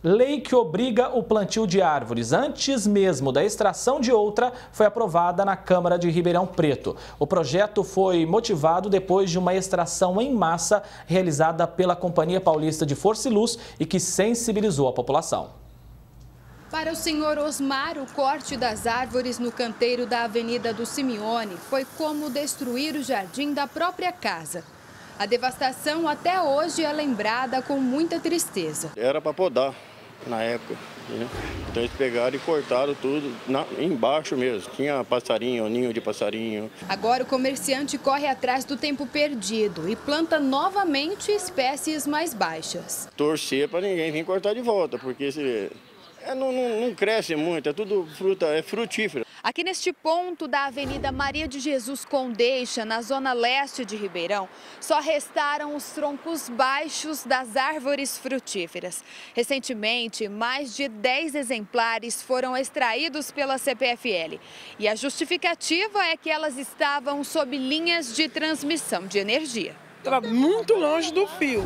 Lei que obriga o plantio de árvores antes mesmo da extração de outra foi aprovada na Câmara de Ribeirão Preto. O projeto foi motivado depois de uma extração em massa realizada pela Companhia Paulista de Força e Luz e que sensibilizou a população. Para o senhor Osmar, o corte das árvores no canteiro da Avenida do Simeone foi como destruir o jardim da própria casa. A devastação até hoje é lembrada com muita tristeza. Era para podar na época, né? Então eles pegaram e cortaram tudo embaixo mesmo. Tinha passarinho, ninho de passarinho. Agora o comerciante corre atrás do tempo perdido e planta novamente espécies mais baixas. Torcer para ninguém vir cortar de volta, porque não cresce muito, é tudo fruta, é frutífero. Aqui neste ponto da Avenida Maria de Jesus Condeixa, na zona leste de Ribeirão, só restaram os troncos baixos das árvores frutíferas. Recentemente, mais de 10 exemplares foram extraídos pela CPFL. E a justificativa é que elas estavam sob linhas de transmissão de energia. Estava muito longe do fio,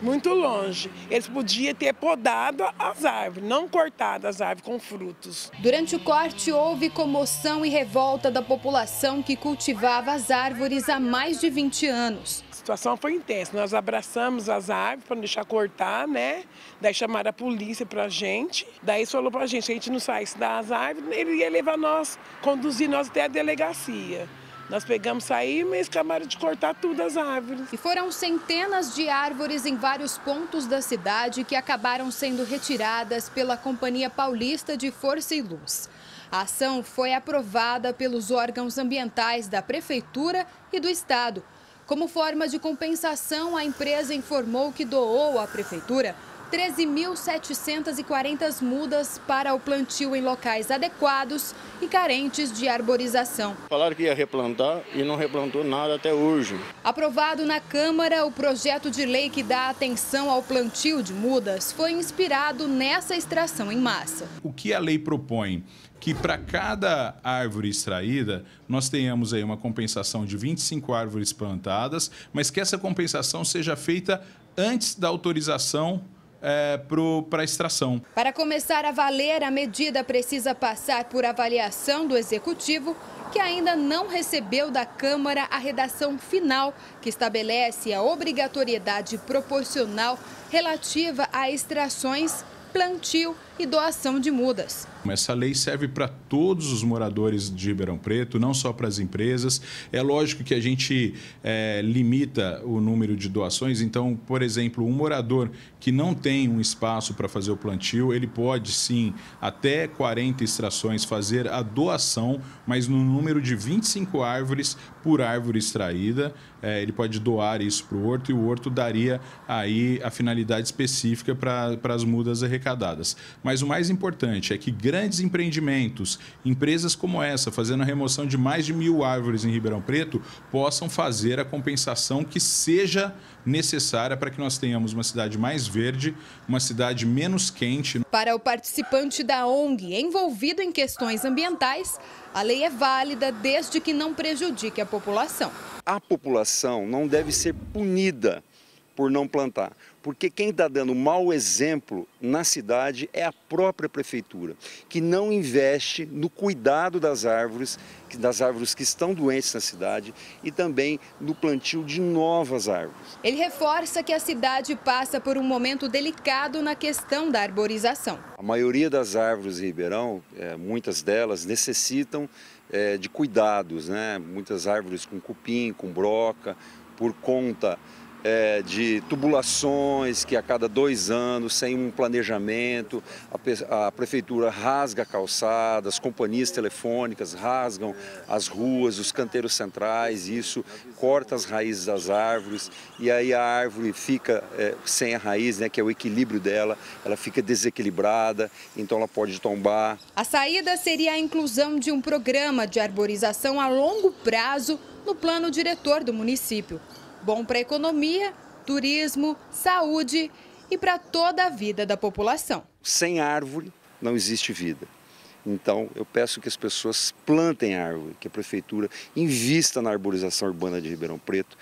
muito longe. Eles podiam ter podado as árvores, não cortado as árvores com frutos. Durante o corte, houve comoção e revolta da população que cultivava as árvores há mais de 20 anos. A situação foi intensa. Nós abraçamos as árvores para não deixar cortar, né? Daí chamaram a polícia para a gente. Daí falou para a gente não saísse das árvores, ele ia levar nós, conduzir nós até a delegacia. Nós pegamos, saímos e eles acabaram de cortar tudo as árvores. E foram centenas de árvores em vários pontos da cidade que acabaram sendo retiradas pela Companhia Paulista de Força e Luz. A ação foi aprovada pelos órgãos ambientais da Prefeitura e do Estado. Como forma de compensação, a empresa informou que doou à Prefeitura 13.740 mudas para o plantio em locais adequados e carentes de arborização. Falaram que ia replantar e não replantou nada até hoje. Aprovado na Câmara, o projeto de lei que dá atenção ao plantio de mudas foi inspirado nessa extração em massa. O que a lei propõe? Que para cada árvore extraída, nós tenhamos aí uma compensação de 25 árvores plantadas, mas que essa compensação seja feita antes da autorização para a extração. Para começar a valer, a medida precisa passar por avaliação do Executivo, que ainda não recebeu da Câmara a redação final, que estabelece a obrigatoriedade proporcional relativa a extrações, plantio e doação de mudas. Essa lei serve para todos os moradores de Ribeirão Preto, não só para as empresas. É lógico que a gente limita o número de doações. Então, por exemplo, um morador que não tem um espaço para fazer o plantio, ele pode sim, até 40 extrações, fazer a doação, mas no número de 25 árvores por árvore extraída. Ele pode doar isso para o horto e o horto daria aí a finalidade específica para as mudas arrecadadas. Mas o mais importante é que grandes empreendimentos, empresas como essa, fazendo a remoção de mais de 1.000 árvores em Ribeirão Preto, possam fazer a compensação que seja necessária para que nós tenhamos uma cidade mais verde, uma cidade menos quente. Para o participante da ONG envolvido em questões ambientais, a lei é válida desde que não prejudique a população. A população não deve ser punida por não plantar, porque quem está dando mau exemplo na cidade é a própria prefeitura, que não investe no cuidado das árvores que estão doentes na cidade e também no plantio de novas árvores. Ele reforça que a cidade passa por um momento delicado na questão da arborização. A maioria das árvores em Ribeirão, muitas delas necessitam de cuidados, né? Muitas árvores com cupim, com broca, por conta de tubulações que a cada 2 anos, sem um planejamento, a prefeitura rasga a calçada, as companhias telefônicas rasgam as ruas, os canteiros centrais, isso corta as raízes das árvores e aí a árvore fica sem a raiz, né, que é o equilíbrio dela, ela fica desequilibrada, então ela pode tombar. A saída seria a inclusão de um programa de arborização a longo prazo no plano diretor do município. Bom para a economia, turismo, saúde e para toda a vida da população. Sem árvore não existe vida. Então, eu peço que as pessoas plantem árvore, que a Prefeitura invista na arborização urbana de Ribeirão Preto,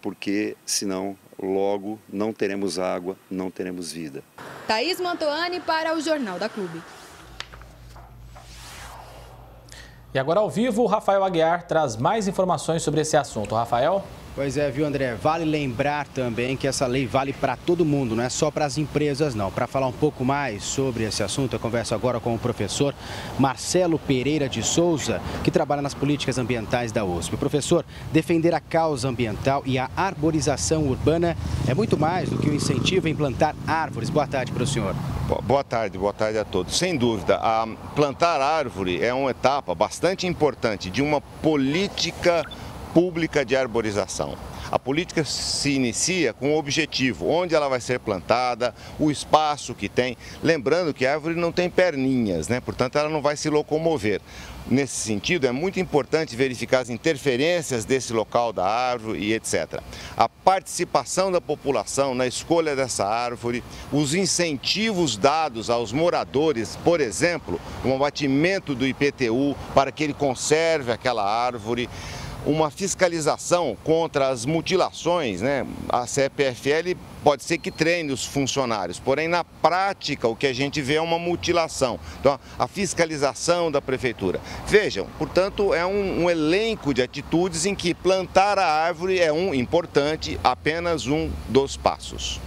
porque senão logo não teremos água, não teremos vida. Thaís Mantoani para o Jornal da Clube. E agora ao vivo, o Rafael Aguiar traz mais informações sobre esse assunto. Rafael? Pois é, viu, André? Vale lembrar também que essa lei vale para todo mundo, não é só para as empresas, não. Para falar um pouco mais sobre esse assunto, eu converso agora com o professor Marcelo Pereira de Souza, que trabalha nas políticas ambientais da USP. Professor, defender a causa ambiental e a arborização urbana é muito mais do que o incentivo a implantar árvores. Boa tarde para o senhor. Boa tarde a todos. Sem dúvida, plantar árvore é uma etapa bastante importante de uma política pública de arborização. A política se inicia com o objetivo, onde ela vai ser plantada, o espaço que tem. Lembrando que a árvore não tem perninhas, né? Portanto, ela não vai se locomover. Nesse sentido, é muito importante verificar as interferências desse local da árvore e etc. A participação da população na escolha dessa árvore, os incentivos dados aos moradores, por exemplo, um abatimento do IPTU para que ele conserve aquela árvore, uma fiscalização contra as mutilações, né? A CPFL pode ser que treine os funcionários, porém na prática o que a gente vê é uma mutilação. Então a fiscalização da prefeitura. Vejam, portanto é um elenco de atitudes em que plantar a árvore é importante, apenas um dos passos.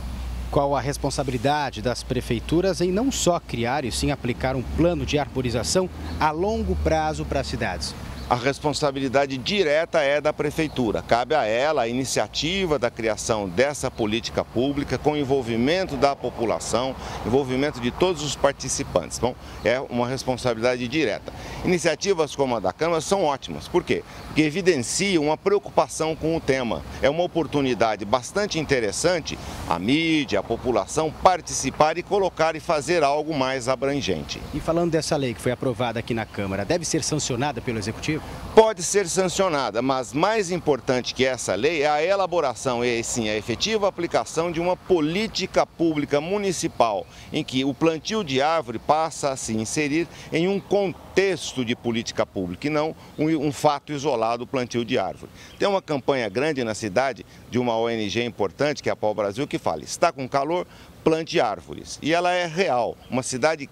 Qual a responsabilidade das prefeituras em não só criar e sim aplicar um plano de arborização a longo prazo para as cidades? A responsabilidade direta é da Prefeitura. Cabe a ela a iniciativa da criação dessa política pública com envolvimento da população, envolvimento de todos os participantes. Então, é uma responsabilidade direta. Iniciativas como a da Câmara são ótimas. Por quê? Porque evidenciam uma preocupação com o tema. É uma oportunidade bastante interessante a mídia, a população participar e colocar e fazer algo mais abrangente. E falando dessa lei que foi aprovada aqui na Câmara, deve ser sancionada pelo Executivo? Pode ser sancionada, mas mais importante que essa lei é a elaboração e sim a efetiva aplicação de uma política pública municipal, em que o plantio de árvore passa a se inserir em um contexto de política pública e não um fato isolado, o plantio de árvore. Tem uma campanha grande na cidade de uma ONG importante, que é a Pau Brasil, que fala: está com calor, plante árvores. E ela é real. Uma cidade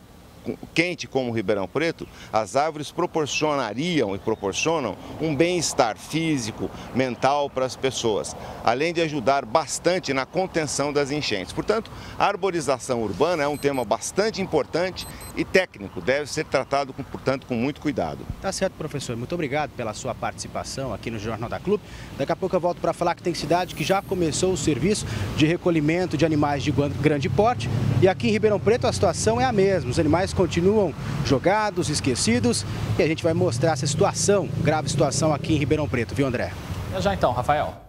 quente como Ribeirão Preto, as árvores proporcionariam e proporcionam um bem-estar físico, mental para as pessoas, além de ajudar bastante na contenção das enchentes. Portanto, a arborização urbana é um tema bastante importante e técnico, deve ser tratado, portanto, com muito cuidado. Tá certo, professor. Muito obrigado pela sua participação aqui no Jornal da Clube. Daqui a pouco eu volto para falar que tem cidade que já começou o serviço de recolhimento de animais de grande porte e aqui em Ribeirão Preto a situação é a mesma. Os animais continuam jogados, esquecidos e a gente vai mostrar essa situação, grave situação aqui em Ribeirão Preto, viu, André? Já então, Rafael.